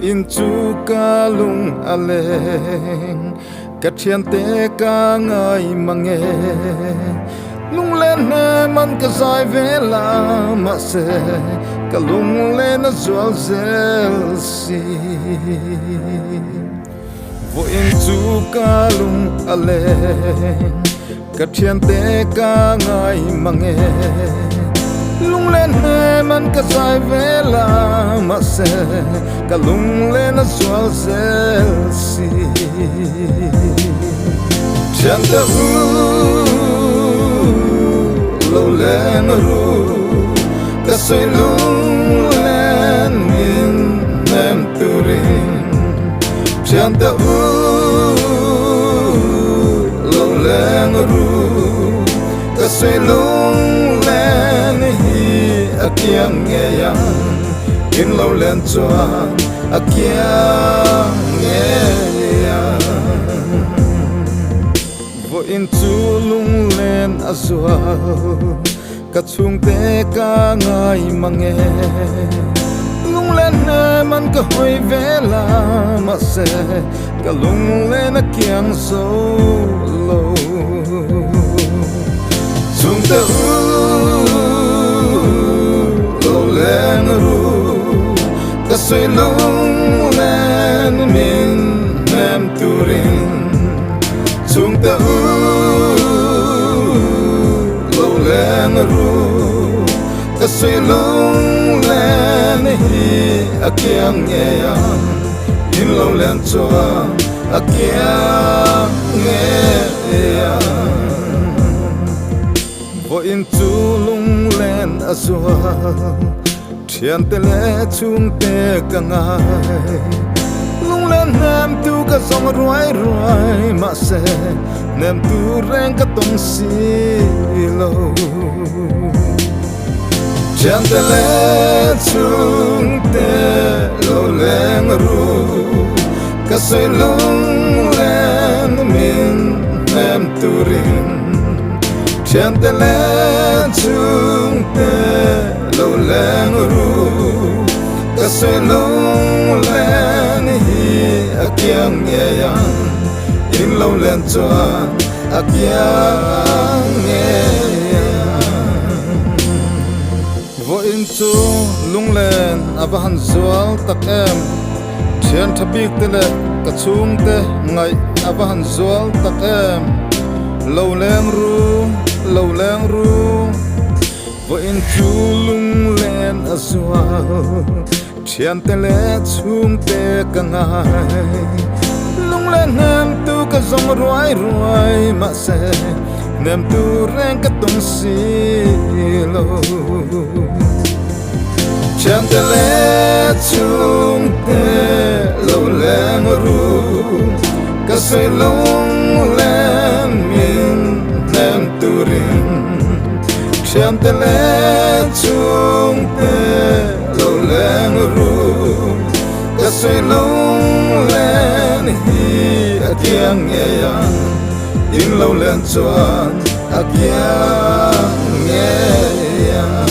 in chu ca lung aleng ka thian te ca ngai mange lung lên nè man ka zai ve la ma se ka lung lên na zual zel si vô in chu ca lung aleng ka thian te ca ngai mange lung lên nè man ka zai ve la ma se ka lung lên na zual zel si chan ta lâu lên ru ta say lung lên min nem turin chan ta lâu lên ru ta say lung lên hi akiang nghe yang in lâu lên chuan akiang nghe yang vô in chu lung lên azua ka chung te ka ngai mange lung lên nè man ka hoi ve la ma se ka lung lên a kiang so lo chung te lo lên ru ka soi lung lên min nem turin chung ta lâu lên ru ta say lung lên hi akiang nghe yang in lâu lên cho akiang nghe yang vô in chu lung lên azua thian te le chung te ka ngai lung lên nem tu ka song ruai ruai ma se nem tu reng ka tong si lo chan te le chung te lo leng ru ka say lung lên min nem tu rin chan te le chung te lo leng ru ka say lung lên akiang nghe yang in lâu lên chuan akiang nghe yang vô in chu lung lên avahan zual tak em thian thabik te le ka chung te ngai avahan zual tak em lâu leng ru vô in chu lung lên azual thian te le chung te ka ngai lung lên nem tu ka zong ruai ruai ma se nem tu reng ka tong si lo chan te le chung te lo leng ru ka say lung lên min nem tu rin chan te le chung te lâu lên ru ta say lung lên hi akiang nghe yang in lâu lên chuan akiang nghe yang